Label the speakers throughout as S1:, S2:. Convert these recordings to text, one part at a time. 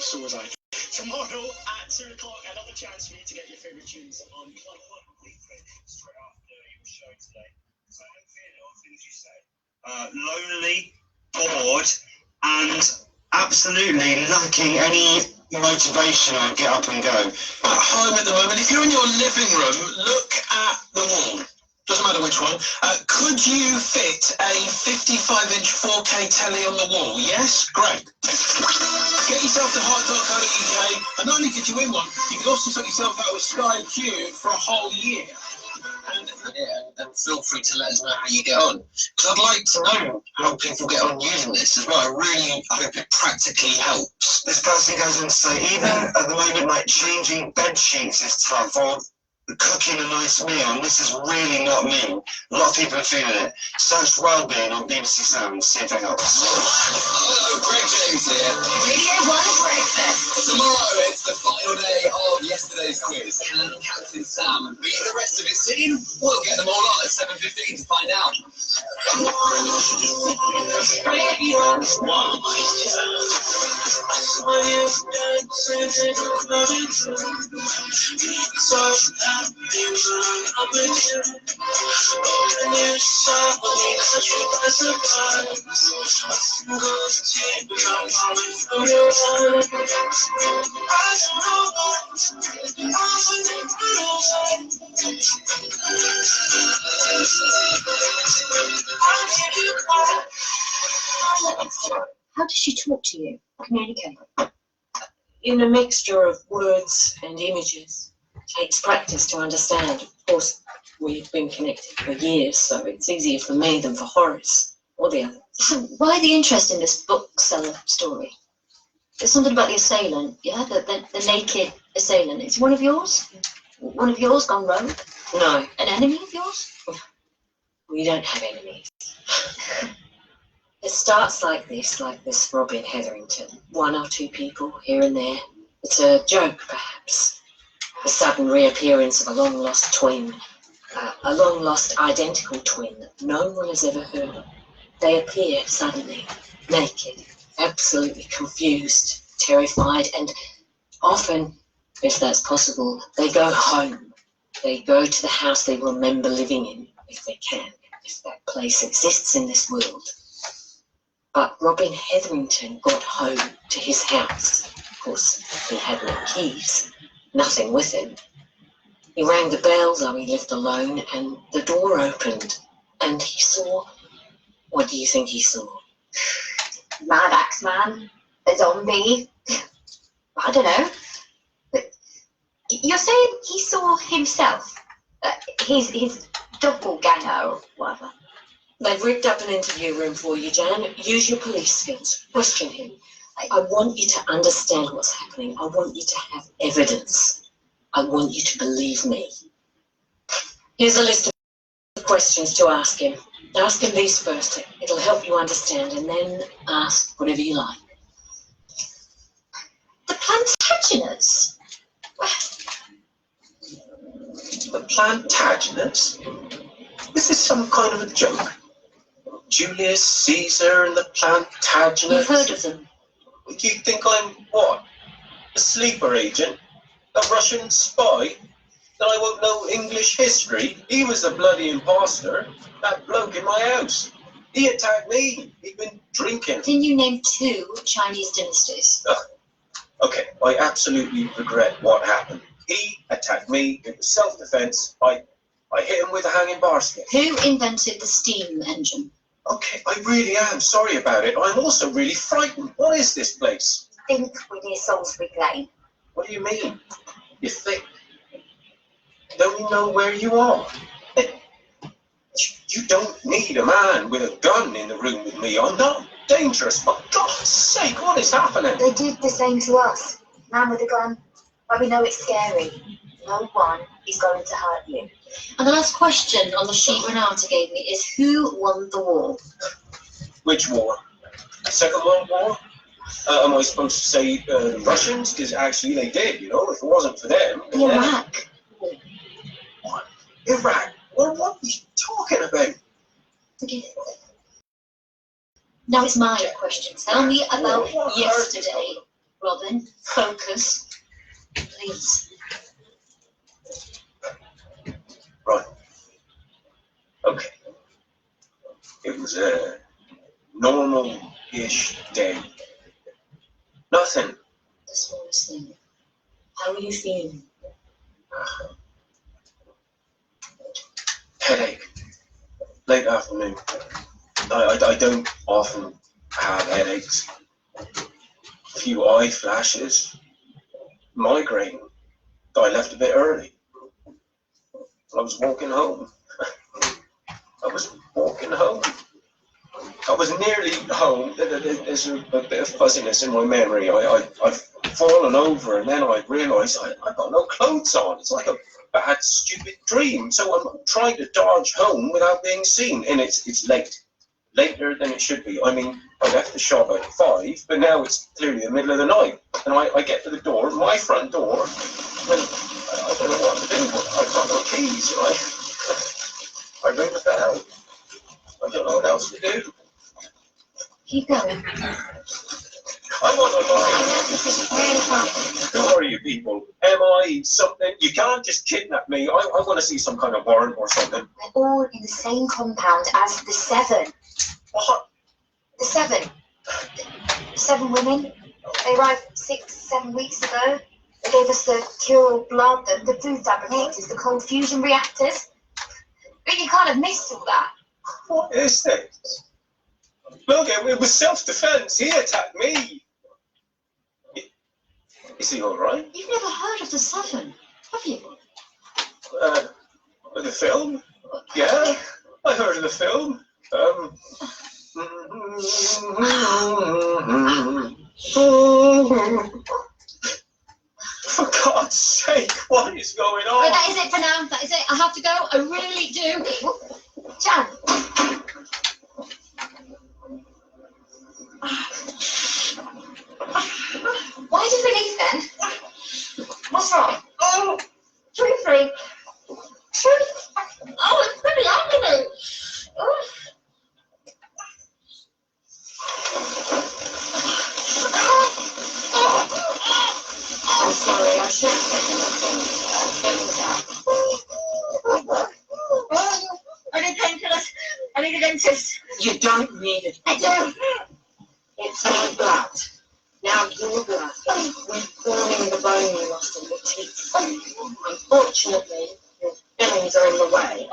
S1: So was I. Tomorrow at 2 o'clock, another chance for you to get your favourite tunes on Club One. Straight after your show today. Because I don't fear all the things you say. Lonely, bored, and absolutely lacking any motivation. I'd get up and go.
S2: At home at the moment, if you're in your living room, look at the wall. Doesn't matter which one. Could you fit a 55-inch 4K telly on the wall? Yes? Great. Get yourself to hot.co.uk, and not only could you win one, you can also sort yourself out with Sky Q for a whole year. And feel free to let us know how you get on. Because I'd like to know how people get on using this as well. I really hope it practically helps.
S3: This person goes on to say, even at the moment, like changing bed sheets is tough, or cooking a nice meal, and this is really not me. A lot of people are feeling it. Search Wellbeing on BBC Sounds, see if it helps.
S2: Hello, Greg James here.
S4: Radio 1 Breakfast.
S2: Tomorrow it's the final day of yesterday's quiz. Can Captain Sam beat the rest of his team? We'll get them all on at 7:15 to find out.
S4: How does she talk to you? Communicate?
S5: In a mixture of words and images. Takes practice to understand. Of course, we've been connected for years, so it's easier for me than for Horace or the others.
S4: So why the interest in this bookseller story? There's something about the assailant, yeah? The naked assailant. It's one of yours? One of yours gone rogue?
S5: No,
S4: An enemy of yours?
S5: we don't have enemies. It starts like this Robin Hetherington. One or two people here and there. It's a joke, perhaps. The sudden reappearance of a long-lost twin. A long-lost identical twin that no one has ever heard of. They appear suddenly, naked, absolutely confused, terrified, and often, if that's possible, they go home. They go to the house they remember living in, if they can, if that place exists in this world. But Robin Hetherington got home to his house. Of course, he had no keys, nothing with him. He rang the bell, though he lived alone, and the door opened, and he saw... What do you think he saw?
S4: Mad Axeman? A zombie? I don't know. But you're saying he saw himself? His doppelganger or whatever?
S5: They've rigged up an interview room for you, Jan. Use your police skills. Question him. I want you to understand what's happening. I want you to have evidence. I want you to believe me. Here's a list of questions to ask him. Ask him these first. It'll help you understand, and then ask whatever you like.
S4: The Plantagenets?
S2: The Plantagenets? Is this some kind of a joke? Julius Caesar and the Plantagenets?
S4: You've heard of them?
S2: Do you think I'm what? A sleeper agent? A Russian spy? That I won't know English history? He was a bloody imposter. That bloke in my house. He attacked me. He'd been drinking.
S4: Can you name 2 Chinese dynasties?
S2: Okay, I absolutely regret what happened. He attacked me. It was self-defense. I hit him with a hanging basket.
S4: Who invented the steam engine?
S2: Okay, I really am sorry about it. I'm also really frightened. What is this place?
S4: Think with your Salisbury Plain.
S2: What do you mean? You think? Don't you know where you are? You don't need a man with a gun in the room with me. I'm not dangerous. For God's sake, what is happening?
S4: They did the same to us. Man with a gun. But we know it's scary. No one is going to hurt you. And the last question on the sheet Renata gave me is, who won the war?
S2: Which war? Second World War? Am I supposed to say the Russians? Because actually they did, you know, if it wasn't for them.
S4: Iraq.
S2: What? Iraq? Well, what are you talking about?
S4: Forget it. Now it's my question. Tell me about yesterday. Robin, focus, please.
S1: Right. Okay. It was a normal-ish day. Nothing.
S4: The smallest thing. How are you feeling?
S1: Headache. Late afternoon. I don't often have headaches. A few eye flashes. Migraine. I left a bit early. I was walking home. I was nearly home. There's a bit of fuzziness in my memory. I've fallen over and then I realised I've got no clothes on. It's like a bad, stupid dream. So I'm trying to dodge home without being seen. And it's late. Later than it should be. I mean, I left the shop at 5, but now it's clearly the middle of the night. And I get to the door, my front door, and I don't know what to do. I've got no keys. I ring the bell. I don't know what else to do.
S4: Keep going.
S1: I want to know. Who are you people? Am I something? You can't just kidnap me. I want to see some kind of warrant or something.
S4: We're all in the same compound as the 7.
S1: What?
S4: The 7. 7 women. They arrived 6-7 weeks ago. They gave us the cure blood, the food fabricators, the cold fusion reactors. But you can't have missed all that.
S1: What is this? Look, it was self-defense. He attacked me. Is he all right?
S4: You've never heard of the 7, have you?
S1: The film? Yeah, I heard of the film. For God's sake, what is going on?
S4: Right, that is it for now. That is it. I have to go. I really do. Jan. Why did we leave then? What's wrong? Oh, truthfully. Oh, it's pretty ugly. Oh. I'm sorry, I should have taken I need painkillers. I need a dentist.
S5: You don't need it.
S4: I do.
S5: It's my blood. Now your blood is forming the bone you lost in your teeth. Unfortunately, your fillings are in the way.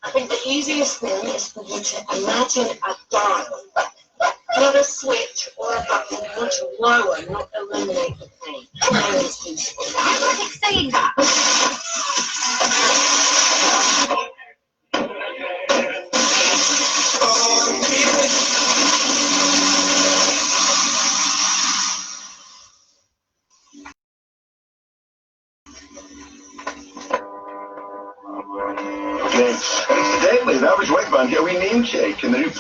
S5: I think the easiest thing is for you to imagine a dial. Not a switch or a button. You want to lower, not eliminate the pain. Pain is useful.
S4: I keep saying that.
S6: Incidentally, the average weight band here, we name check in the new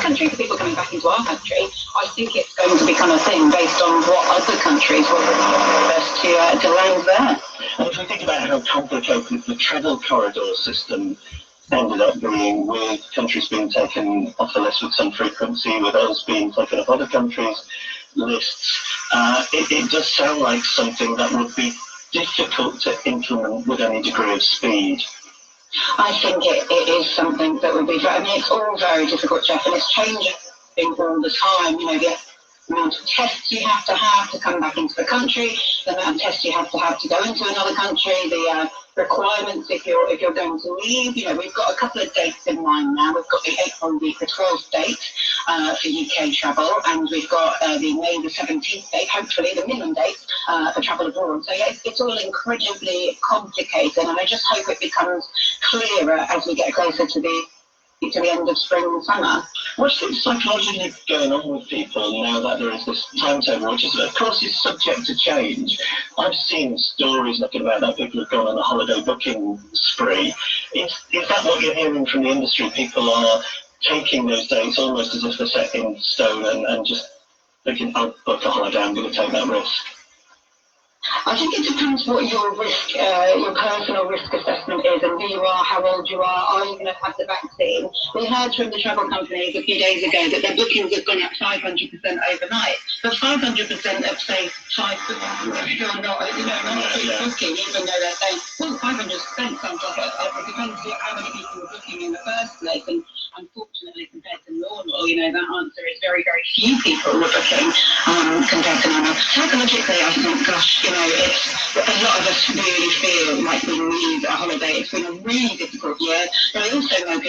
S7: country for people coming back into our country. I think it's going to become a thing based on what other countries will best to land there.
S6: And if we think about how complicated the travel corridor system ended up being, with countries being taken off the list with some frequency, with us being taken off other countries' lists, it does sound like something that would be difficult to implement with any degree of speed.
S7: I think it is something that would be, I mean, it's all very difficult, Jeff, and it's changing all the time. You know, the amount of tests you have to come back into the country, the amount of tests you have to go into another country, the requirements if you're going to leave. You know, we've got a couple of dates in mind now. We've got the April the 12th date for UK travel, and we've got the May the 17th date, hopefully the minimum date for travel abroad. So yeah, it's all incredibly complicated, and I just hope it becomes clearer as we get closer to the end of spring and summer.
S6: What's psychologically going on with people now that there is this timetable, which is, of course, is subject to change? I've seen stories looking about that people have gone on a holiday booking spree. Is that what you're hearing from the industry? People are taking those dates almost as if they're set in stone and just thinking, I'll book a holiday, I'm going to take that risk.
S7: I think it depends what your risk, your personal risk assessment is, and who you are, how old you are you going to have the vaccine? We heard from the travel companies a few days ago that their bookings have gone up 500% overnight, but 500% of, say, 5 still not, not a booking, even though they're saying, well, 500% sounds like it depends on how many people are booking in the first place, and unfortunately, compared to normal, that answer is very, very few people were booking compared to normal. Psychologically, I think, gosh, it's a lot of us really feel like we need a holiday. It's been a really difficult year, but I also know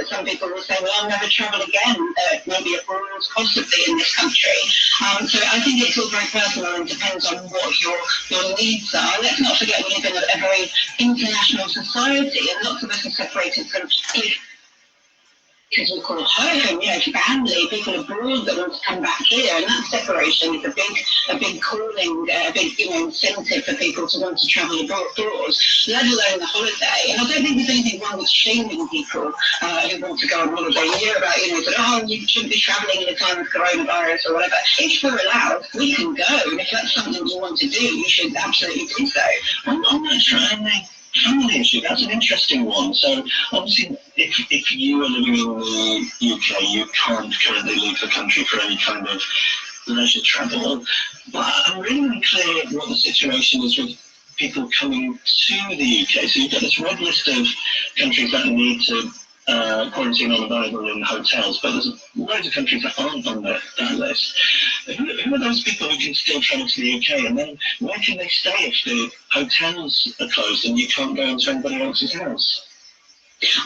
S7: some people will say, well, I'll never travel again, maybe abroad, possibly in this country. So I think it's all very personal and depends on what your needs are. Let's not forget we live in a very international society, and lots of us are separated from because we call home, family, people abroad that want to come back here, and that separation is a big calling, a big incentive for people to want to travel abroad, let alone the holiday. And I don't think there's anything wrong with shaming people who want to go on holiday. You hear about, you shouldn't be travelling in a time of coronavirus or whatever. If we're allowed, we can go, and if that's something you want to do, you should absolutely do so.
S6: I'm not trying to family issue, that's an interesting one. So obviously if you are living in the UK, you can't currently leave the country for any kind of leisure travel. But I'm really unclear what the situation is with people coming to the UK. So you've got this red list of countries that need to quarantine on arrival in hotels, but there's loads of countries that aren't on that list. Who are those people who can still travel to the UK, and then where can they stay if the hotels are closed and you can't go into anybody else's house?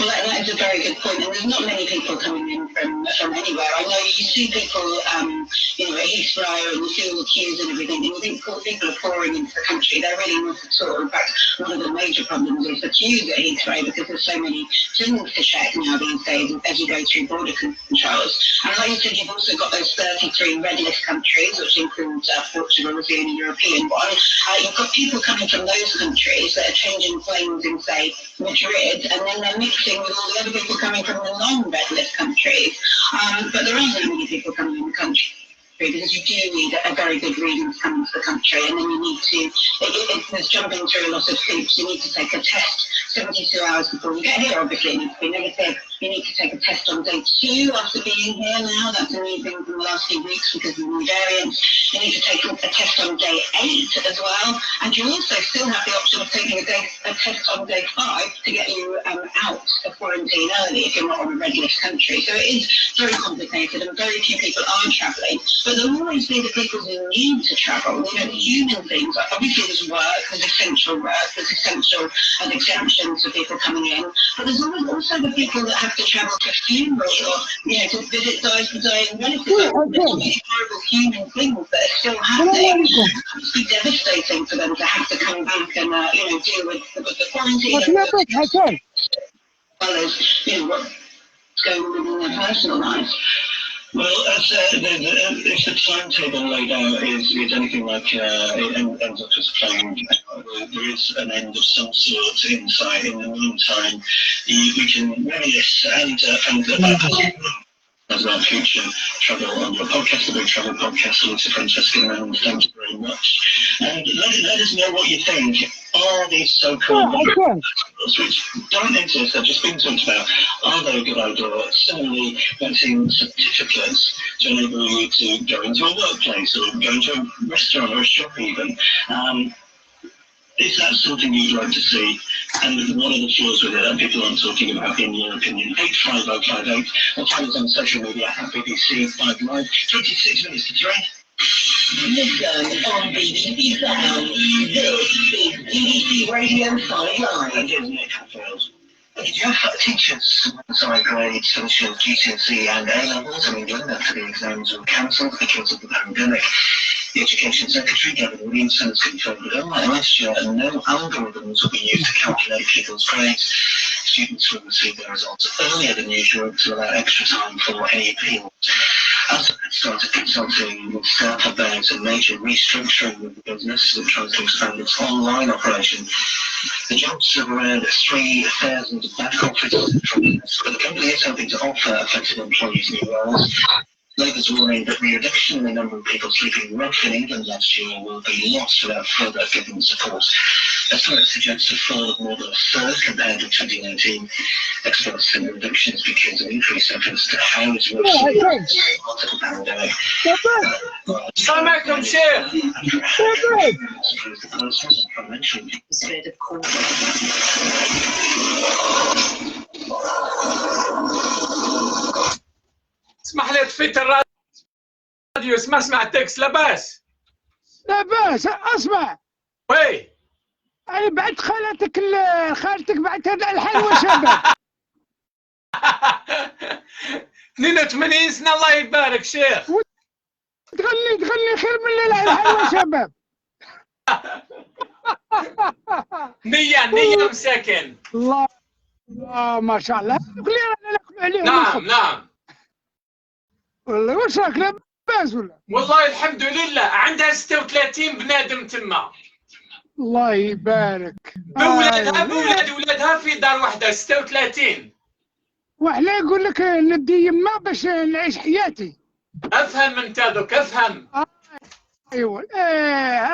S7: Well, that is a very good point, and there's not many people coming in from anywhere. I know you see people, at Heathrow, and you see all the queues and everything, and you think people are pouring into the country. They're really not at all. In fact, one of the major problems is the queues at Heathrow, because there's so many things to check now these days as you go through border controls. And like you said, you've also got those 33 red list countries, which includes Portugal as the only European one. You've got people coming from those countries that are changing planes in, say, Madrid, and then they're mixing with all the other people coming from the non-red list countries. But there aren't that many people coming in the country, because you do need a very good reason to come into the country, and then you need to, it's jumping through a lot of hoops. You need to take a test 72 hours before you get here. Obviously it needs to be negative. You need to take a test on day 2 after being here now. That's a new thing from the last few weeks because of the new variants. You need to take a test on day 8 as well. And you also still have the option of taking a test on day 5 to get you out of quarantine early if you're not on a red list country. So it is very complicated, and very few people are travelling. But there will always be the people who need to travel. Human things. Obviously there's work, there's essential work, there's essential exemptions for people coming in. But there's always also the people that have to travel to funerals or, to visit dying relatives. There's horrible human things that are still happening. It must be devastating for them to have to come back and, deal with the quarantine. As well as, what's going on in their personal lives.
S6: Well, if the timetable laid out is anything like it ends up as planned, there is an end of some sort in sight. In the meantime, we can reminisce and as our future travel on your podcast, the Big Travel Podcast, Lisa, Francesca, and thank you very much. And let us know what you think. Are these so-called which don't exist, they've just been talked about, are they a good idea? Similarly, vaccine certificates to enable you to go into a workplace or go into a restaurant or a shop even. Is that something you'd like to see? And what are the flaws with it that people aren't talking about, in your opinion? 85058, or find us on social media at BBC 5 Live. 26 minutes to 3.
S8: Listen on BBC Sound. This is BBC Radio 5 Live.
S6: And here's Nick Hatfield. Did you have teachers alongside grades, finishing GCSE and A-levels in England after the exams were cancelled because of the pandemic? The Education Secretary, Gavin Williamson, has confirmed that unlike last year, no algorithms will be used to calculate people's grades. Students will receive their results earlier than usual to allow extra time for any appeals. As started consulting with staff about a major restructuring of the business that tries to expand its online operation. The jobs of around 3,000 back office employees, but the company is hoping to offer affected employees new roles. Labour's warning that the reduction in the number of people sleeping rough in England last year will be lost without further government support. Estimates suggest a fall of more than a third compared with 2019. Experts say the reduction is because of increased efforts to house rough sleepers after the pandemic.
S2: السلام عليكم شيخ.
S5: Instead of calling.
S2: اسمح لي طفيت الراديو اسمع التكست لاباس.
S9: لاباس اسمع.
S2: وي
S9: انا بعت خالتك بعتها الالحان وشباب.
S2: 82 سنة الله يبارك شيخ.
S9: تغني خير من الالحان وشباب.
S2: نية مساكن.
S9: الله ما شاء الله.
S2: نعم.
S9: والله واش راك لاباس ولا؟
S2: والله الحمد لله عندها 36 بنادم تما.
S9: الله يبارك.
S2: بولادها ولادها في دار واحدة 36.
S9: وحنا يقول لك ندي يما باش نعيش حياتي.
S2: افهم انت دوك افهم.
S9: ايوا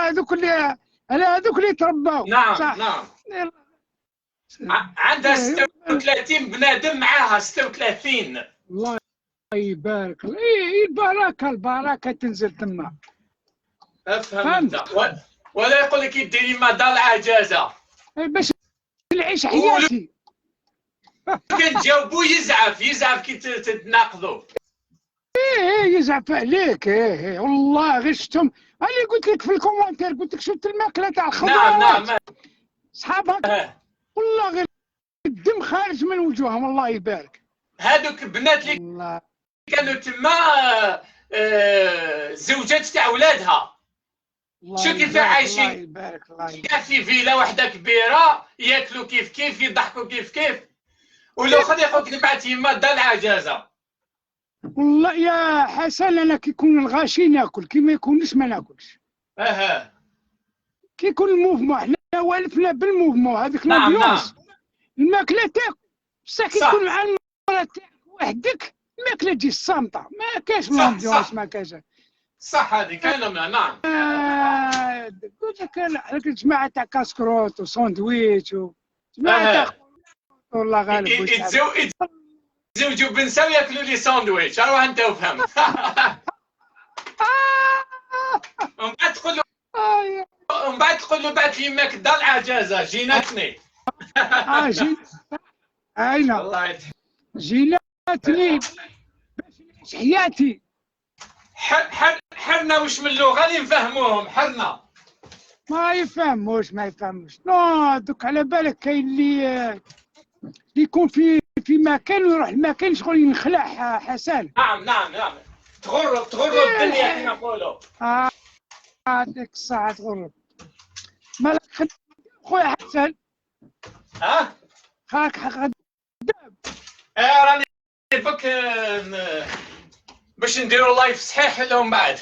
S9: هذوك اللي ترباو.
S2: نعم. عندها 36 بنادم معاها 36.
S9: الله يبارك. البركه تنزل تما.
S2: افهم انت ولا يقول لك يدي ما دار العجازه
S9: باش نعيش حياتي.
S2: كان جاوبو يزعف كي تتناقضوا.
S9: يزعف عليك. والله غير شفتهم. انا قلت لك في الكومنتير قلت لك شفت الماكله تاع الخضروات.
S2: نعم
S9: صحابك والله غير الدم خارج من وجوههم. الله يبارك.
S2: هذوك البنات اللي كانوا تما زوجات تاع ولادها. شو كيف عايشين.
S9: الله يبارك.
S2: كاع في فيلا واحده كبيره ياكلوا كيف يضحكوا كيف والاخر يقولك نبعث يما دار العجازه.
S9: والله يا حسن انا كي يكون الغاشي ناكل كي ما يكونش ما ناكلش. كي يكون الموفمون حنا والفنا بالموفمون هذيك لامبيونس. الماكله تاكل بصح كي تكون مع المراه تاعك وحدك الماكله تجي صامته ما كاش لامبيونس ما كاش.
S2: صح هذه كاينه نعم.
S9: قلت لك الجماعه تاع كاسكروت وساندويتش وجماعه تاع والله غالب
S2: يتزوجوا بنساء وياكلوا لي ساندويتش. اروح انت وفهم. ومن بعد تقول له بعث لي يماك دار العجازه جيناتني.
S9: اينا
S2: والله
S9: جيناتني باش نعيش حياتي.
S2: حرنا وش من اللغه اللي نفهموهم. حرنا
S9: ما يفهموش. لا دوك على بالك كاين اللي يكون في مكان ويروح المكان شغل ينخلع حسن.
S2: نعم تغرب الدنيا كما نقولوا.
S9: هذيك الساعه تغرب. مالك خدام خويا حسن. خاك خدام.
S2: راني بك باش نديروا لايف صحيح لهم بعد.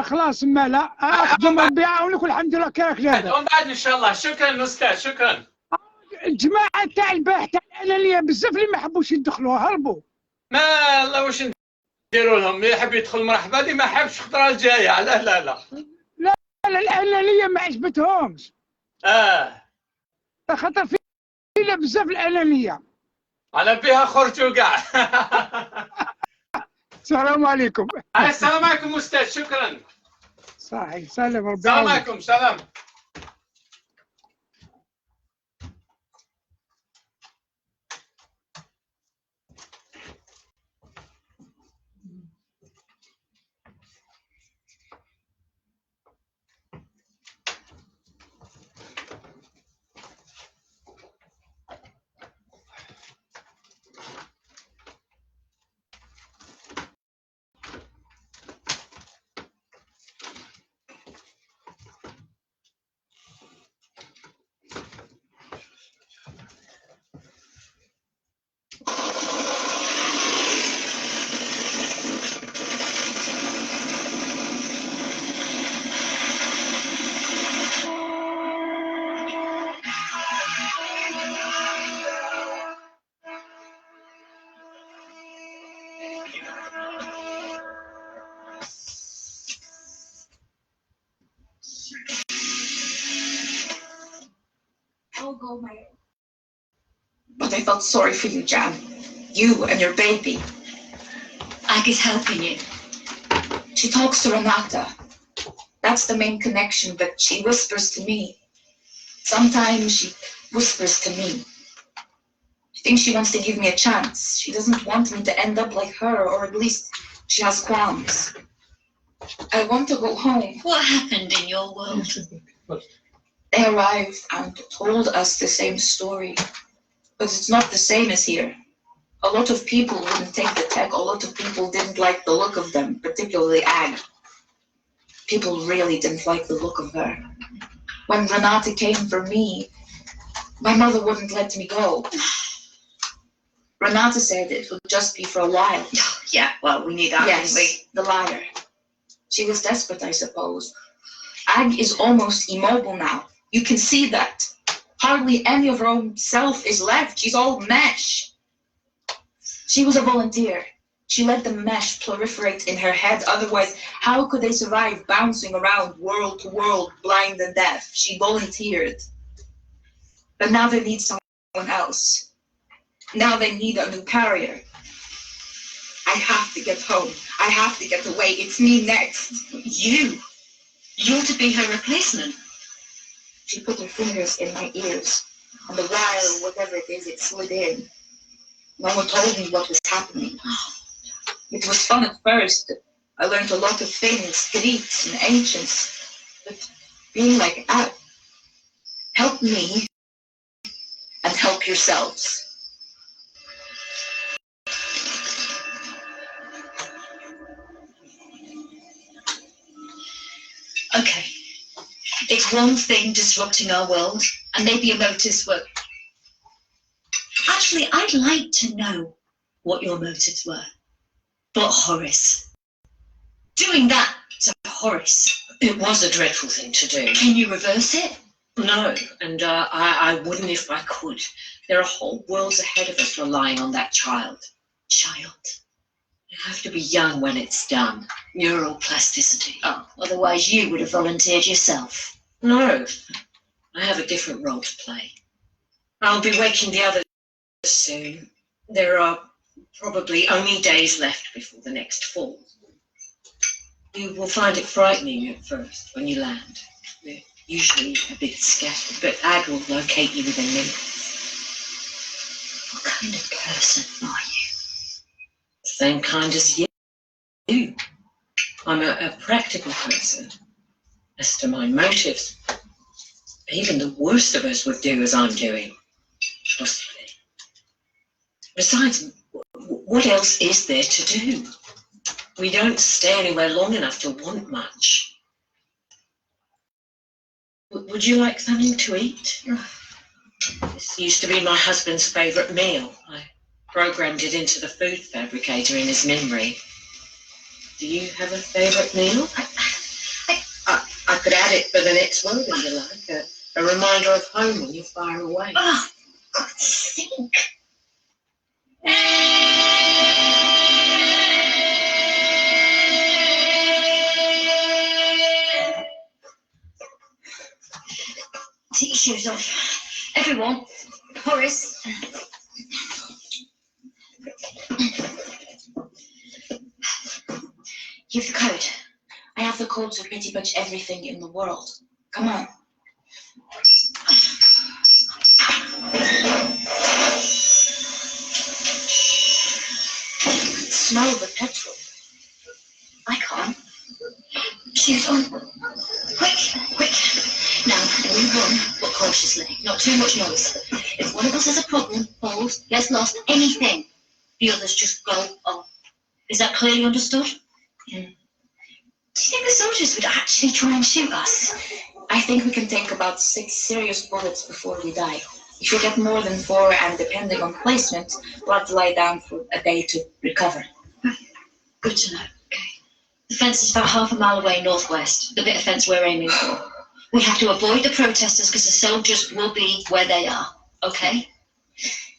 S9: خلاص مالا اخدم ربي يعاونك والحمد لله كي راك لاباس.
S2: ومن بعد ان شاء الله. شكرا استاذ شكرا.
S9: الجماعه تاع البارح تاع الانانيه بزاف اللي ما حبوش يدخلوا هربوا.
S2: ما الله واش نديروا لهم. اللي يحب يدخل مرحبا اللي ما حبش الخطره الجايه. لا
S9: الانانيه ما عجبتهمش. خاطر فينا بزاف الانانيه.
S2: على بها خرجوا كاع.
S9: السلام عليكم.
S2: السلام عليكم استاذ شكرا.
S9: صحيح سلام ربي.
S2: السلام عليكم سلام.
S4: go home.
S10: But I felt sorry for you, Jan. You and your baby.
S5: Ag is helping you.
S10: She talks to Renata. That's the main connection, but she whispers to me. Sometimes she whispers to me. She thinks she wants to give me a chance. She doesn't want me to end up like her, or at least she has qualms. I want to go home.
S5: What happened in your world?
S10: They arrived and told us the same story, but it's not the same as here. A lot of people wouldn't take the tech. A lot of people didn't like the look of them, particularly Ag. People really didn't like the look of her. When Renata came for me, my mother wouldn't let me go. Renata said it would just be for a while.
S5: Yeah, well, we need that,
S10: Yes,
S5: didn't we?
S10: the liar. She was desperate, I suppose. Ag is almost immobile now. You can see that. Hardly any of her own self is left. She's all mesh. She was a volunteer. She let the mesh proliferate in her head. Otherwise, how could they survive bouncing around world to world, blind and deaf? She volunteered. But now they need someone else. Now they need a new carrier. I have to get home. I have to get away. It's me next.
S5: You? You're to be her replacement.
S10: She put her fingers in my ears, and the wire, whatever it is, it slid in. No one told me what was happening. It was fun at first. I learned a lot of things, Greeks and ancients. But being like that, help me and help yourselves.
S5: Okay. It's one thing disrupting our world, and maybe your motives were... Actually, I'd like to know what your motives were. But Horace. Doing that to Horace.
S11: It was a dreadful thing to do.
S5: Can you reverse it?
S11: No, and I wouldn't if I could. There are whole worlds ahead of us relying on that child.
S5: Child.
S11: You have to be young when it's done.
S5: Neuroplasticity. Oh, otherwise you would have volunteered yourself.
S11: No, I have a different role to play. I'll be waking the others soon. There are probably only days left before the next fall. You will find it frightening at first when you land. We're usually a bit scattered, but Ag will locate you within minutes.
S5: What kind of person are you?
S11: Same kind as you. I'm a practical person. As to my motives, even the worst of us would do as I'm doing. Possibly. Besides, what else is there to do? We don't stay anywhere long enough to want much. Would you like something to eat? This used to be my husband's favourite meal. I programmed it into the food fabricator in his memory. Do you have a favourite meal? I could add it for the next word if you like. A reminder of home when you're far away.
S5: Oh, God's sake. Take your shoes off. Everyone. Horace.
S10: Give the code. I have the code to pretty much everything in the world. Come on. Smell the petrol.
S5: I can't. Shoes on. Quick, quick. Now, we run, but cautiously. Not too much noise. If one of us has a problem, falls, gets lost, anything, the others just go on. Is that clearly understood?
S10: Yeah.
S5: Do you think the soldiers would actually try and shoot us?
S10: I think we can take about 6 serious bullets before we die. If you get more than 4, and depending on placement, we'll have to lie down for a day to recover.
S5: Good to know. Okay. The fence is about half a mile away northwest, the bit of fence we're aiming for. We have to avoid the protesters because the soldiers will be where they are. Okay?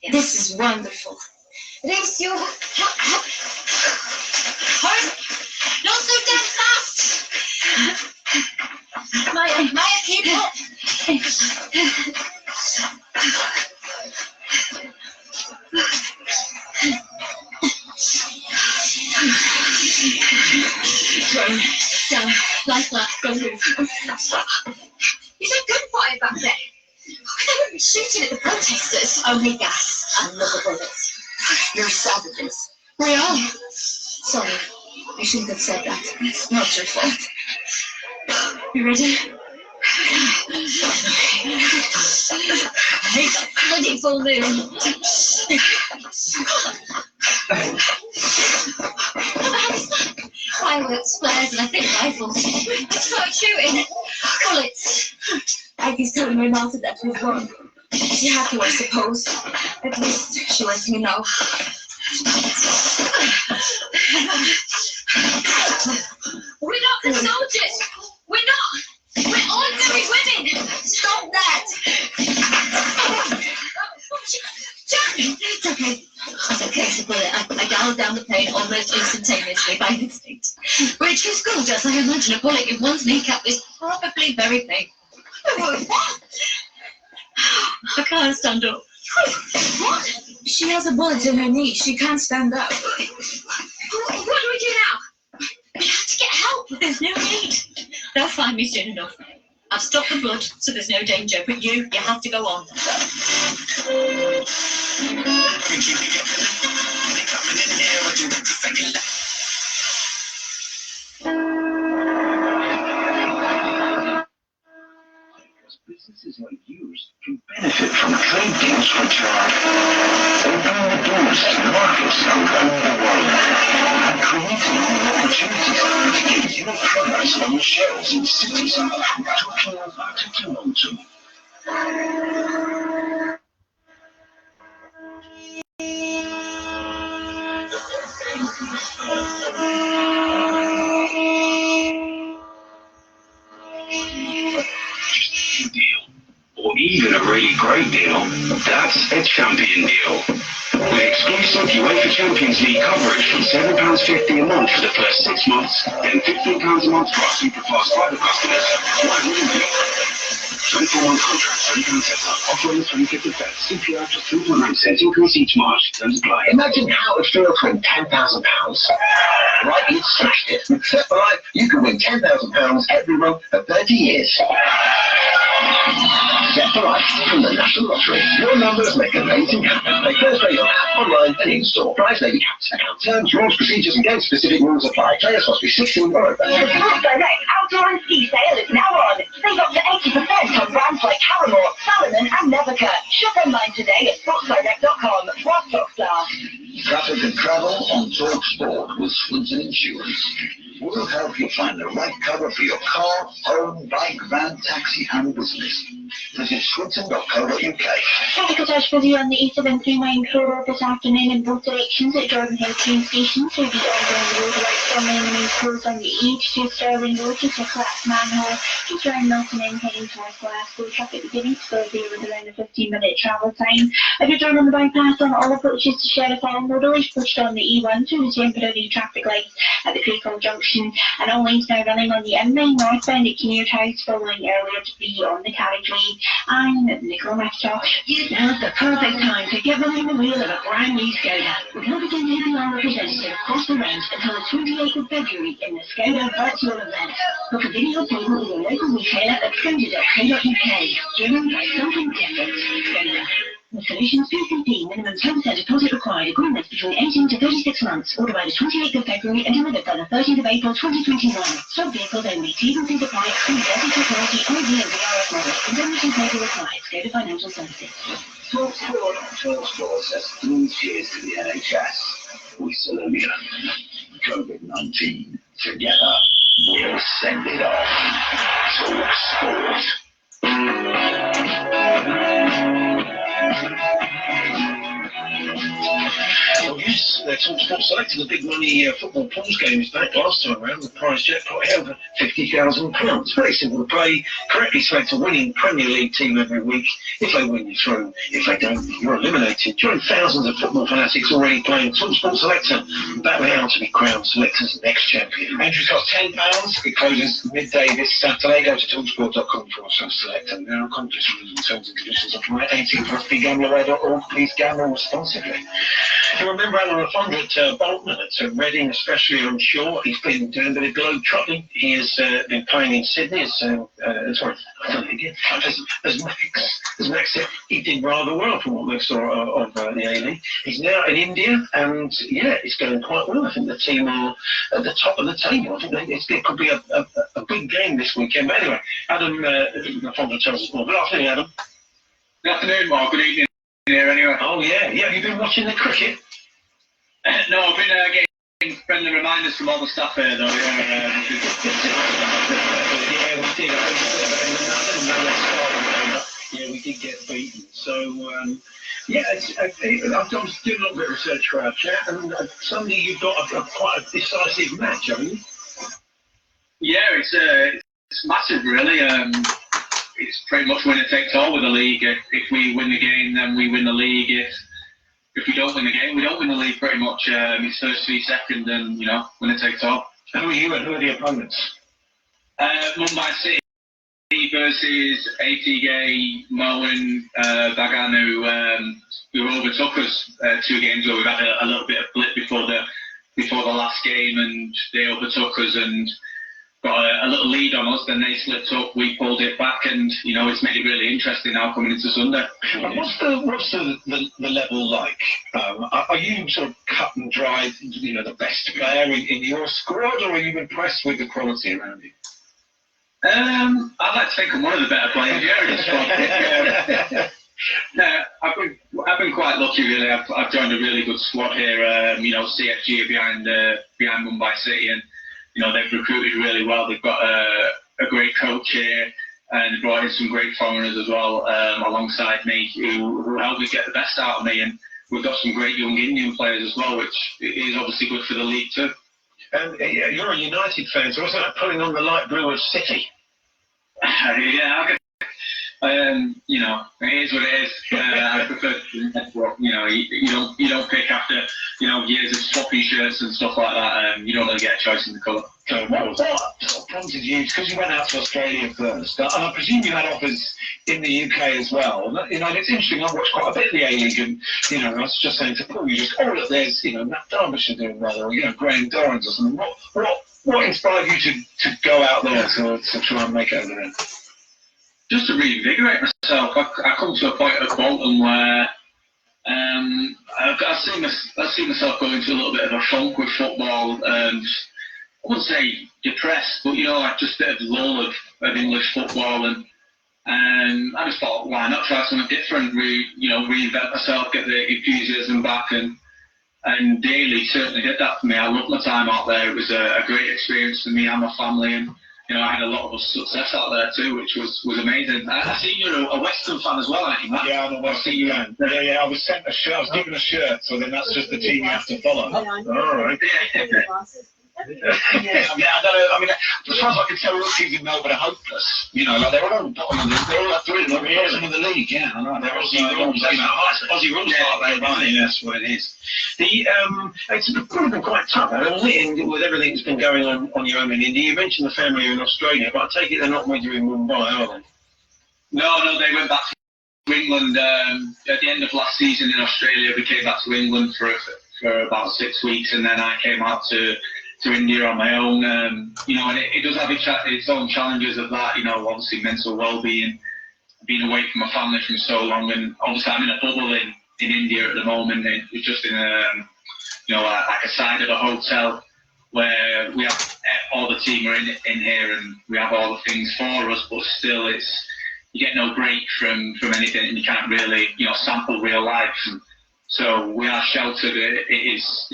S10: Yeah. This is wonderful.
S5: Race you. Hurry! Not so damn fast! Maya, keep up!
S10: Shooting at the protesters.
S5: Only gas and rubber bullets. You're savages.
S10: We are. Sorry, I shouldn't have said that. It's not your fault. You ready? I hate that bloody full moon. Fireworks, flares, and I think rifles. Let's start shooting. Bullets. Aggie's telling my mouth that we've won. She had to, I suppose. At least she lets me know. We're not the soldiers. We're not. We're ordinary women. Stop that. Jack. It's okay. It's okay, Sabrina. I dialed down the plane almost instantaneously by instinct. Which is good, as I imagine a bullet in one's kneecap is probably very painful. What? I can't stand up. What? She has a bullet in her knee. She can't stand up. What do we do now? We have to get help. There's no need. They'll find me soon enough. I've stopped the blood, so there's no danger. But you have to go on.
S6: Businesses like yours can benefit from trade deals which are opening the doors to markets around the world and creating new opportunities to get your products on the shelves in cities from Tokyo to Toronto. Deal, or even a really great deal, that's a champion deal. With exclusive UEFA Champions League coverage from £7.50 a month for the first 6 months, then £15 a month for our super fast fibre customers. Why wouldn't you? 24-month contract, £30 setup, offering 350 bets, CPI plus 3.9 increase each March. Terms apply. Imagine how it would feel to win £10,000. Right, you smashed it. Except for life, you can win £10,000 every month for 30 years. Set for life from the National Lottery. Your numbers make amazing happen. Play first rate on app, online and in-store. Price may be capped. Account terms, rules, procedures and game-specific rules apply. Players must be 16 or over.
S12: The Sports Direct outdoor and ski sale is now on. Save up to 80% on brands like Paramore, Salomon and Nevica. Shop online today at sportsdirect.com. Rockstar.
S6: Traffic and travel on Talk Sport with Swinton Insurance. We'll help you find the right cover for your car, home, bike, van, taxi and business. Visit swinton.co.uk.
S12: Traffic attached with you on the E739 corridor this afternoon in both directions at Jordan Hill train station through the ongoing road works from the main close on the east to Sterling Road to collapsed manhole just around Milton Inn heading towards Glasgow. Traffic beginning to slow there with around a 15-minute travel time. If you're driving on the bypass on all approaches to Sheriff Hall, no delays pushed on the E1 through the temporary traffic lights at the Craycall Junction, and all lanes now running on the M9 northbound at Kinnear House following earlier debris on the carriageway. I'm Nicola McIntosh.
S8: Now's the perfect time to get behind the wheel of a brand new Skoda. We can begin hitting our representative across the range until the 28th of February in the Skoda virtual event. Book a video appointment with your local retailer at skoda.co.uk. Driven by something different. Skoda. The Solutions PCP, minimum 10% deposit required, agreements between 18 to 36 months, ordered by the 28th of February and delivered by the 13th of April 2021. Stock vehicles only, T's and C's apply, exclude technology, OD and VRF models, indemnities may be required, Skoda Financial Services.
S6: Talk Sport says 3 cheers to the NHS. We salute you. COVID-19, together, we'll send it off. Talk Sport. Well, yes, they're Talk Sport selecting the big money football pools game is back. Last time around, the prize jackpot over £50,000. Very simple to play. Correctly select a winning Premier League team every week. If they win, you're through. If they don't, you're eliminated. Join thousands of football fanatics already playing Talk Sport Selector, battling out to be crowned Selector's next champion. Entries cost £10. It closes midday this Saturday. Go to talksport.com/select and there are contest rules and terms and conditions apply. 18 plus begamblerware.org. Please gamble responsibly. If you're a member of 100 Bolton to Reading, especially on shore. He's been doing a bit of globe trotting. He has been playing in Sydney. Sorry, I don't think as Max said, he did rather well from what we saw of the A-League. He's now in India, and yeah, it's going quite well. I think the team are at the top of the table. I think it could be a big game this weekend. But anyway, Adam, tell us more. Good afternoon, Adam.
S13: Good afternoon, Mark. Good evening here, anyway.
S6: Oh yeah. Have you been watching the cricket?
S13: No, I've been getting friendly reminders from all the staff here, though.
S6: Yeah, we did. Yeah, we did get beaten. So, yeah, I was doing a little bit of research for our chat, and suddenly you've got quite a decisive match, haven't you?
S13: Yeah, it's massive, really. It's pretty much winner takes all with the league. If we win the game, then we win the league. If we don't win the game, we don't win the league pretty much. It's first, 3, second, and, winner takes all.
S6: Who are you and who are the opponents?
S13: Mumbai City versus ATG, Moen, Bagan, who overtook us 2 games ago. We've had a little bit of blip before the last game, and they overtook us and got a little lead on us. Then they slipped up, we pulled it back, and it's made it really interesting now coming into Sunday.
S6: What's the level like? Are you sort of cut and dried, the best player in your squad, or are you impressed with the quality around you?
S13: I'd like to think I'm one of the better players here in the squad. No, I've been quite lucky, really. I've joined a really good squad here. CFG are behind Mumbai City, and they've recruited really well. They've got a great coach here, and they brought in some great foreigners as well alongside me, who helped me get the best out of me. And we've got some great young Indian players as well, which is obviously good for the league too.
S6: And you're a United fan, so what's that pulling on the light blue of City?
S13: Yeah, it is what it is. I prefer you don't pick after years of swapping shirts and stuff like that. You don't really get a choice in the colour.
S6: So what prompted you? Because you went out to Australia first, and I presume you had offers in the UK as well. And it's interesting. I've watched quite a bit of the A-League, and I was just saying to Paul, look, there's Matt Derbyshire doing well, or Graham Dorrans or something. What inspired you to go out there to try and make it over there?
S13: Just to reinvigorate myself. I come to a point at Bolton where I see myself going to a little bit of a funk with football. I wouldn't say depressed, but like just a bit of lull of English football, and I just thought, why not try something different? Reinvent myself, get the enthusiasm back, and Daly certainly did that for me. I loved my time out there. It was a great experience for me and my family, and I had a lot of success out there too, which was amazing. I see you're a Western fan as well, aren't you, Matt?
S6: Yeah, I'm a Western fan. Yeah, I was sent a shirt. I was given a shirt, so then that's just the team you have to follow. All right. As far as I can tell, all teams in Melbourne are hopeless. They're all on bottom of they're all up to it, bottom of the league. Yeah, I know. They're Aussie rules. Aussie rules like that. That's what it is. It's probably been quite tough, with everything that's been going on your own in India. You mentioned the family in Australia, but I take it they're not with you in Mumbai, are they?
S13: No, they went back to England at the end of last season in Australia. We came back to England for about 6 weeks, and then I came out to India on my own. And it does have its own challenges of that. Obviously mental well-being, being away from my family for so long, and obviously I'm in a bubble in India at the moment. It's just in like a side of a hotel where we have all the team are in here, and we have all the things for us, but still you get no break from anything, and you can't really sample real life. And so we are sheltered. It is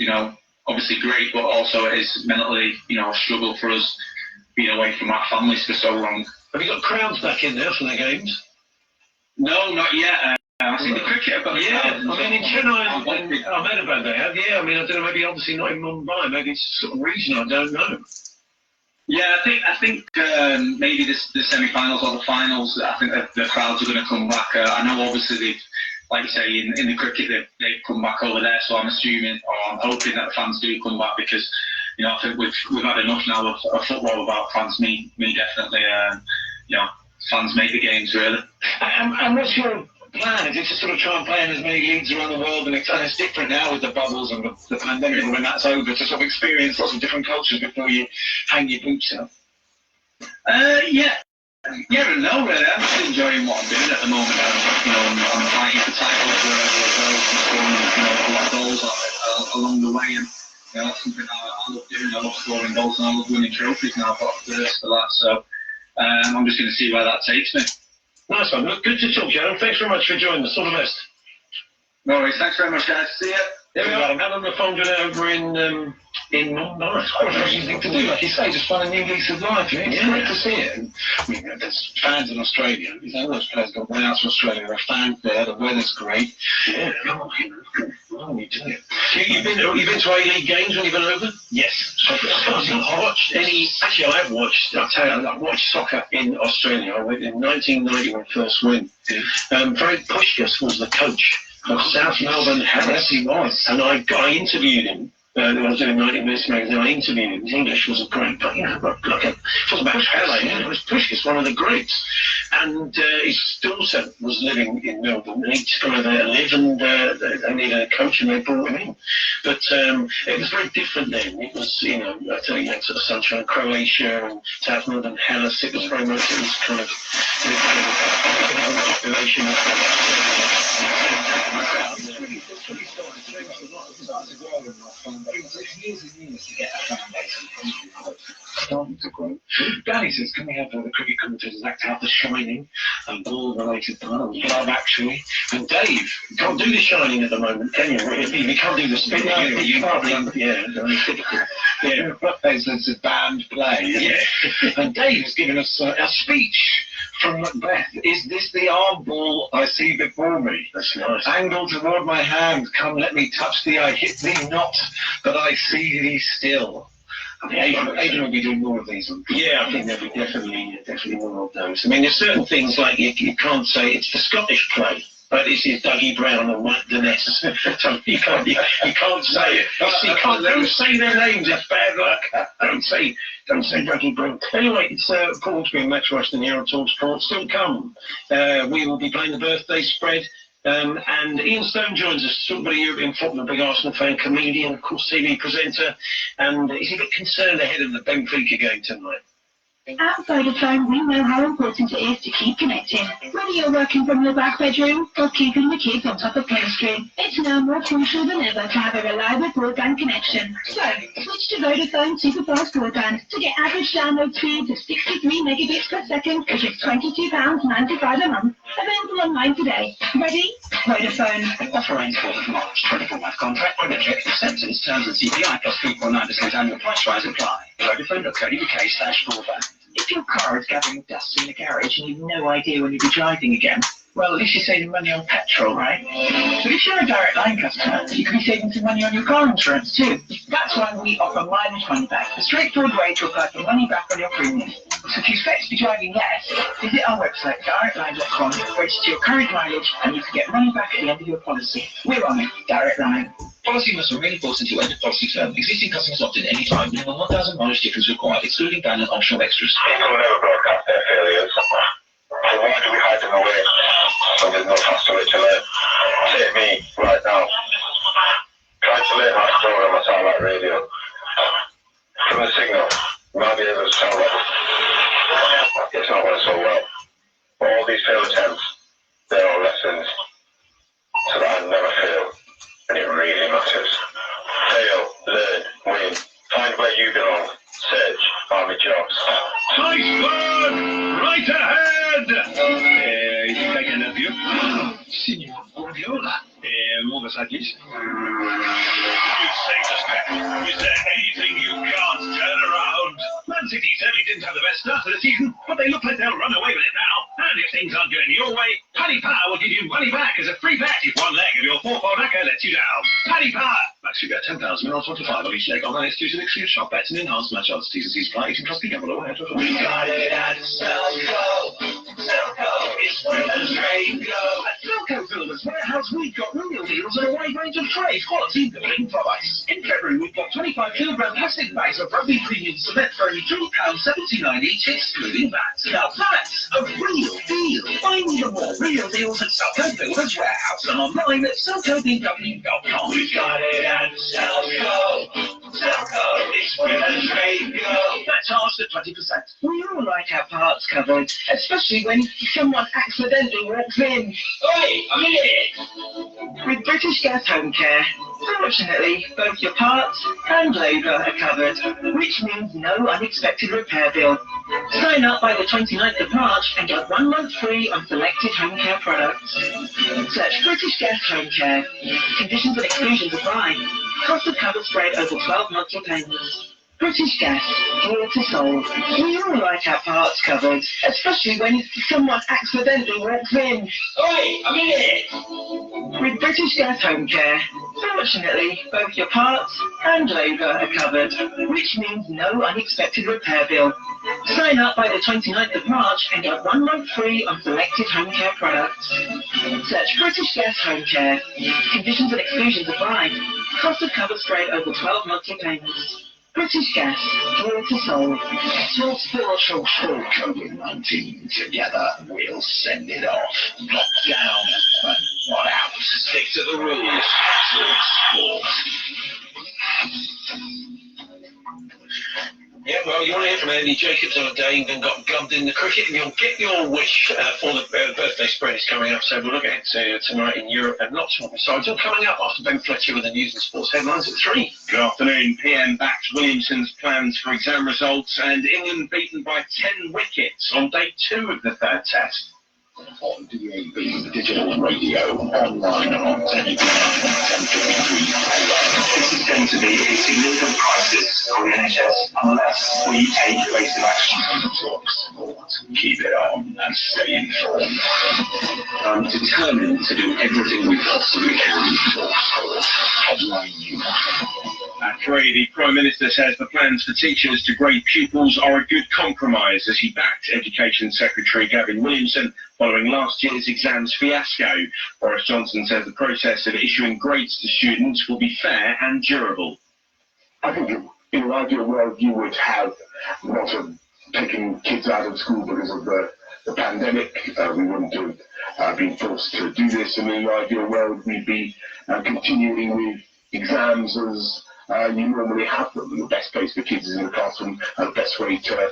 S13: obviously great, but also it is mentally a struggle for us being away from our families for so long.
S6: Have you got crowds back in there for the games?
S13: No, not yet. I think the cricket. But
S6: in Chennai and Ahmedabad they have. Yeah, I don't know. Maybe obviously not in Mumbai. Maybe it's sort of regional. I don't know.
S13: Yeah, I think maybe the semi-finals or the finals. I think the crowds are going to come back. I know obviously they've, like you say, in the cricket they've come back over there. So I'm assuming, or I'm hoping that the fans do come back, because I think we've had enough now of football about fans. Me definitely. Fans make the games really.
S6: And what's your
S14: plan? Is it to sort of try and play in as many leagues around the world? And it's different now with the bubbles and the pandemic, when that's over, to sort of experience lots of different cultures before you hang your boots up?
S13: Yeah and no, really. I'm just enjoying what I'm doing at the moment. I'm fighting for titles wherever I go, and scoring, a lot of goals along the way, and that's something I love doing. I love scoring goals and I love winning trophies now. I've got a thirst for that, so I'm just going to see where that takes me.
S14: Nice one. Look, good to talk to you, Adam. Thanks very much for joining us. All the best.
S13: No worries. Thanks very much, guys. See ya.
S14: There we are. I'm having the phone over in Mumbai. It's quite a refreshing thing to do, like you say, just find a new lease of life. It's great to see it. And, I mean, there's fans in Australia. All those players go way out to Australia. There are fans there. The weather's great. Yeah. You've been to A-League games when you've been over? Yes. I've watched any. Actually, I've watched. I'll tell you, I've watched soccer in Australia. I went in 1990 when I first went. Frank Pushkas was the coach of South Melbourne Harris. Yes, he was. And I interviewed him. When I was doing 90 Minutes magazine, I interviewed him. His English wasn't great, but it wasn't about Pele. It was Pushkas, one of the greats. And his daughter was living in Melbourne, and he'd gone over there to live, and they needed a coach, and they brought him in. But it was very different then. It was, I tell you, sort of sunshine, Croatia and South Melbourne Harris. It was very much, it was kind of population. Years and years to get a fan base starting to grow. Danny says, can we have the cricket commentators act out The Shining and ball-related part? Love Actually. And Dave, you can't do The Shining at the moment, can you? You can't do the spin. You probably, it's a band play. Yeah. And Dave has given us a speech from Macbeth. Is this the arm ball I see before me? That's nice. Angle toward my hand, come let me touch thee, I hit thee not, but I see thee still. Adrian will be doing more of these. Yeah, I think there'll be definitely more of those. I mean, there's certain things like you can't say it's the Scottish play, but this is Dougie Brown or Mike Dennis. So you can't say it. Don't say their names. It's bad luck. Don't say Dougie Brown. Anyway, it's Paul's been Max Rushton here on Talk Sport. Still come. We will be playing the birthday spread. And Ian Stone joins us, somebody European football, big Arsenal fan, comedian, of course, TV presenter, and he's a bit concerned ahead of the Benfica game tonight.
S12: At Vodafone, we know how important it is to keep connecting. Whether you're working from your back bedroom or keeping the kids on top of chemistry, it's now more crucial than ever to have a reliable broadband connection. So, switch to Vodafone Superfast Broadband to get average download speeds of 63 megabits per second for just £22.95 a month. Available online today. Ready? Vodafone.
S15: Offer ends 4th of March. 24-month contract, credit check, acceptance, terms and CPI plus 3.9% annual price rise apply. Vodafone.co.uk/broadband. If your car is gathering dust in the garage and you've no idea when you'll be driving again, well, at least you're saving money on petrol, right? But if you're a Direct Line customer, you can be saving some money on your car insurance too. That's why we offer mileage money back, a straightforward way to apply for money back on your premium. So if you expect to be driving less, visit our website, directline.com, register your current mileage, and you can get money back at the end of your policy. We're on it, Direct Line. Policy must remain enforced until end of policy term. Existing customers opt in any time. Minimum 1,000 mileage difference required, excluding ban and optional extras.
S16: People will never broadcast their failures. So why do we hide them away when there's no faster way to learn? Take me right now. Try to learn how to program a satellite radio. From the signal, you might be able to tell that it's not going so well. But all these failed attempts, they're all lessons so that I never fail. And it really matters. Fail, learn, win. Find where you belong. Search Army Jobs.
S14: Nice one! Right ahead! You can take an view. Signor Guardiola. Move aside, please. You say to Pep, is there anything you can't turn around? Man City certainly didn't have the best start to the season, but they look like they'll run away with it now. And if things aren't going your way, Paddy Power will give you money back as a free bet if one leg of your 4-4 knacker lets you down. Paddy Power! Max you get 10,000 or 25 on each leg on an exclusive shop bets and enhanced match odds. T's and C's apply. 18 plus gamble away.
S15: We got it at Selco. Selco is where the trade goes.
S14: Selco, fill the
S15: Woolworths Warehouse, we've got real deals on a wide range of trade quality building products. In February, we've got 25 kilogram plastic bags of rugby premium cement for only £3.79 each, excluding VAT. Now that's a real deal. Find the more real deals at Selco Builders Warehouse and online at selcobw.com. We've got it at Selco. Selco is where the trade goes. That's charged at 20%. We all like our parts covered, especially when someone accidentally walks in. Oi, I'm in it! With British Gas Home Care, fortunately, both your parts and labour are covered, which means no unexpected repair bill. Sign up by the 29th of March and get 1 month free on selected home care products. Search British Gas Home Care. Conditions and exclusions apply. Cost of cover spread over 12 monthly payments. British Gas, here to solve. We all like our parts covered, especially when someone accidentally walks in. Oi, I'm in it! With British Gas Home Care, fortunately, both your parts and labour are covered, which means no unexpected repair bill. Sign up by the 29th of March and get 1 month free on selected home care products. Search British Gas Home Care. Conditions and exclusions apply. Cost of cover spread over 12 monthly payments. British Gas, here to solve. So spiritual through COVID-19 together, we'll send it off. Lock down and what out. Stick to the rules. Talk sport.
S2: Yeah, well, you want to hear from Andy Jacobs on a day and then got gummed in the cricket, and you'll get your wish for the birthday spread is coming up, so we'll look at it tonight in Europe and lots more besides. All coming up after Ben Fletcher with the news and sports headlines at 3.
S1: Good afternoon. PM backs Williamson's plans for exam results, and England beaten by 10 wickets on day 2 of the 3rd test.
S15: On DAB, digital radio, online, on television, 1053. This is going to be a significant crisis for the NHS unless we take evasive action. Talk sport, keep it on and stay informed. I'm determined to do everything we possibly can to talk sport. Headline you.
S1: At 3, the Prime Minister says the plans for teachers to grade pupils are a good compromise as he backed Education Secretary Gavin Williamson following last year's exams fiasco. Boris Johnson says the process of issuing grades to students will be fair and durable.
S16: I think in an ideal world you would have not have taken kids out of school because of the pandemic. We wouldn't have been forced to do this. In an ideal world we'd be continuing with exams as you normally have them. The best place for kids is in the classroom, and the best way to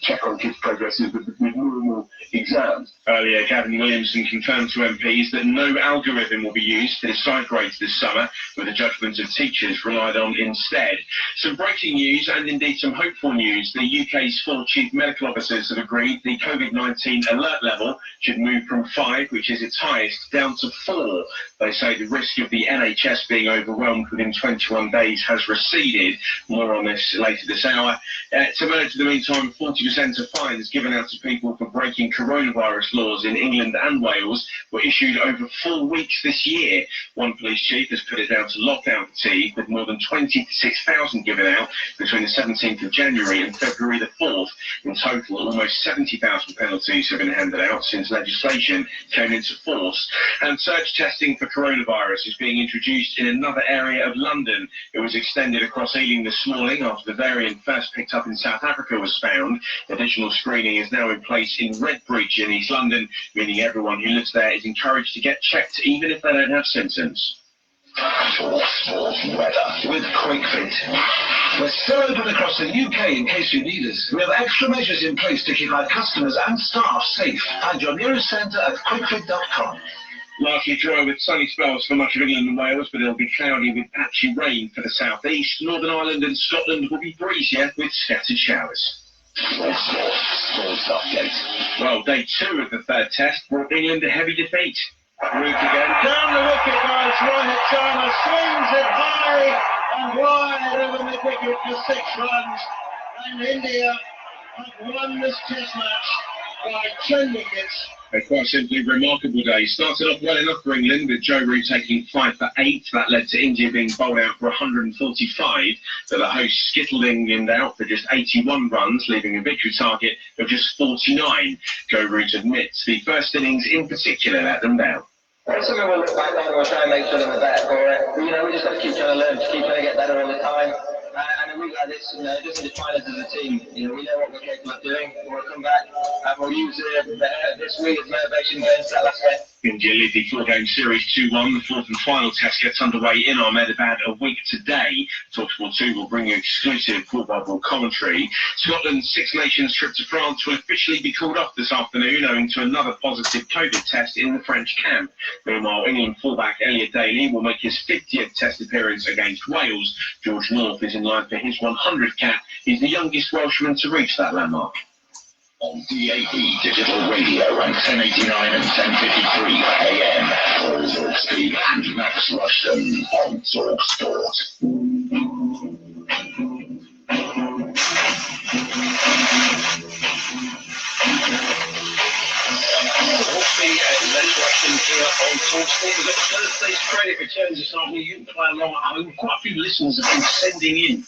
S16: check on kids' progress is with normal exams.
S1: Earlier, Gavin Williamson confirmed to MPs that no algorithm will be used to decide grades this summer, with the judgment of teachers relied on instead. Some breaking news and indeed some hopeful news. The UK's 4 chief medical officers have agreed the COVID-19 alert level should move from 5, which is its highest, down to 4. They say the risk of the NHS being overwhelmed within 21 days has receded. More on this later this hour. To manage in the meantime, 40% of fines given out to people for breaking coronavirus laws in England and Wales were issued over 4 weeks this year. One police chief has put it down to lockdown fatigue, with more than 26,000 given out between the 17th of January and February the 4th. In total, almost 70,000 penalties have been handed out since legislation came into force. And surge testing for coronavirus is being introduced in another area of London. It was extended across Ealing this morning after the variant first picked up in South Africa was found. Additional screening is now in place in Redbridge in East London, meaning everyone who lives there is encouraged to get checked even if they don't have symptoms.
S15: Talk sport weather with QuickFit. We're still open across the UK in case you need us. We have extra measures in place to keep our customers and staff safe. Find your nearest centre at quickfit.com.
S1: Largely dry with sunny spells for much of England and Wales, but it'll be cloudy with patchy rain for the southeast. Northern Ireland and Scotland will be breezier with scattered showers.
S15: Sports update.
S1: Well, day 2 of the 3rd test brought England a heavy defeat. Root again. Down the wicket goes Rohit Sharma, swings it high and wide over the wicket for 6 runs. And India have won this test match by 10 wickets. A quite simply remarkable day. Started off well enough for England, with Joe Root taking 5 for 8. That led to India being bowled out for 145, but the hosts skittled England out for just 81 runs, leaving a victory target of just 49. Joe Root admits the first innings in particular let them down.
S15: That's something we'll look back on and we'll try and make sure that we're better for it. But, we just got to keep trying to learn, to keep trying to get better all the time. And a week like this, it doesn't define us as a team. We know what we're capable of doing. We'll come back and we'll use this week as motivation against that last game.
S17: India lead the four-game series 2-1. The fourth and final test gets underway in Ahmedabad a week today. TalkSport 2 will bring you exclusive ball-by-ball commentary. Scotland's Six Nations trip to France will officially be called off this afternoon owing to another positive COVID test in the French camp. Meanwhile, England fullback Elliot Daly will make his 50th test appearance against Wales. George North is in line for his 100th cap. He's the youngest Welshman to reach that landmark.
S16: On DAB Digital Radio on 1089 and 1053 AM. Paul Wilkesby and Max Rushton on TalkSport.
S14: Max Rushton here on TalkSport. We've got Thursday's credit returns this afternoon. You can play along at home. Quite a few listeners have been sending in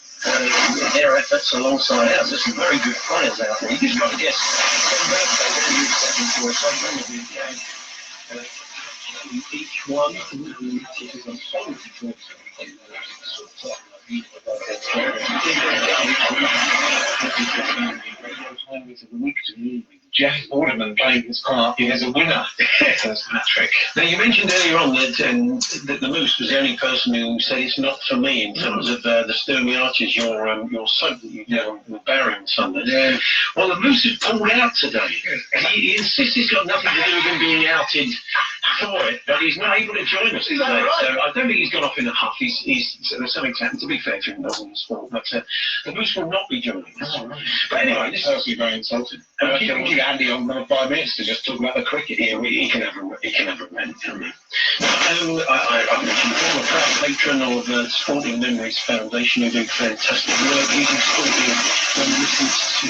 S14: their efforts alongside ours. There's some very good players out there. You just got to guess each one is a solid Jeff Orderman playing his part as a winner. That's Patrick. Now, you mentioned earlier on that the Moose was the only person who said it's not for me in terms of the Sturmy Arches, your soap that you do with Barry on Sunday. Yeah. Well, the Moose has pulled out today. He insists it's got nothing to do with him being outed for it, but he's not able to join us today. Right? So I don't think he's gone off in a huff. There's something's happened. To be fair to him, that wasn't his fault. But the Moose will not be joining us. Right. But anyway, this is personally very insulted. Keep Andy on 5 minutes to just talk about the cricket here. He can have a rant, can't he? I mentioned before, a proud patron of Sporting Memories Foundation, who do fantastic work using sporting reminiscence to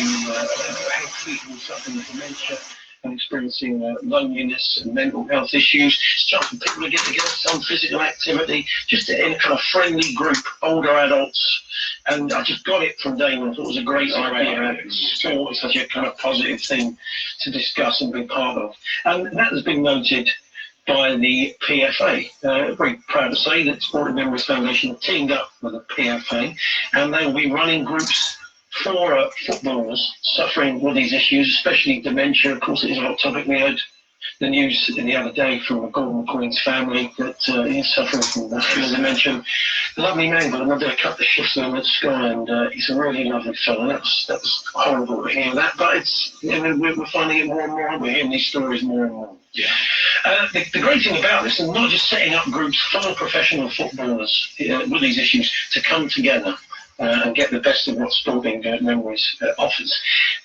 S14: help people suffering with dementia and experiencing loneliness and mental health issues. It's time for people to get together, some physical activity, just in a kind of friendly group, older adults. And I just got it from Damon. I thought it was a great idea. Sport is such a kind of positive thing to discuss and be part of. And that has been noted by the PFA. Very proud to say that Sporting Memories Foundation have teamed up with the PFA, and they will be running groups for footballers suffering with these issues, especially dementia. Of course, it is a hot topic. We heard the news the other day from a Gordon Queen's family that he's suffering from vascular dementia. Lovely man, but another couple of shifts with him at Sky, and he's a really lovely fellow. That was horrible to hear that, but it's we're finding it more and more. We're hearing these stories more and more. Yeah. The great thing about this, and not just setting up groups for professional footballers with these issues to come together and get the best of what Sporting Memories offers.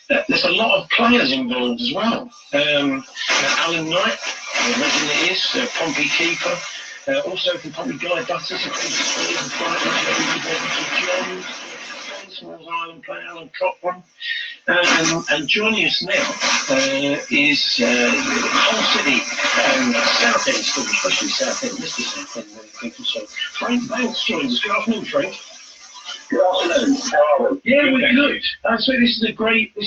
S14: There's a lot of players involved as well. Alan Knight, the legend it is, Pompey keeper. Also from Pompey, Guy Butters, John, Small Island player, Alan Cochran. And joining us now is Hull City and South End school, especially South End, Mr. South End, many people. So Frank Banks joins us. Good afternoon, Frank.
S16: Good afternoon. How are we?
S14: Yeah, we're good. So this is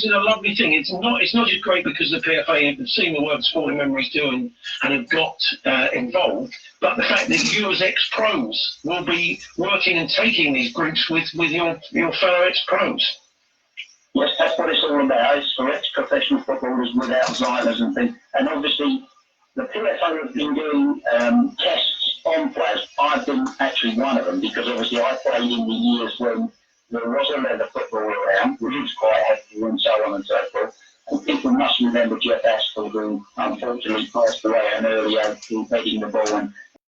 S14: a lovely thing. It's not just great because the PFA have seen the work Sporting Memories do and have got involved, but the fact that you as ex-pros will be working and taking these groups with your fellow ex-pros.
S16: Yes, that's what it's all about. It's for ex-professional footballers with Alzheimer's and things. And obviously, the PFA have been doing tests on players. I've been actually one of them because obviously I played in the years when there was a leather football around, which was quite hefty and so on and so forth. And people must remember Jeff Aspel, who unfortunately passed away at an early age through bedding the ball and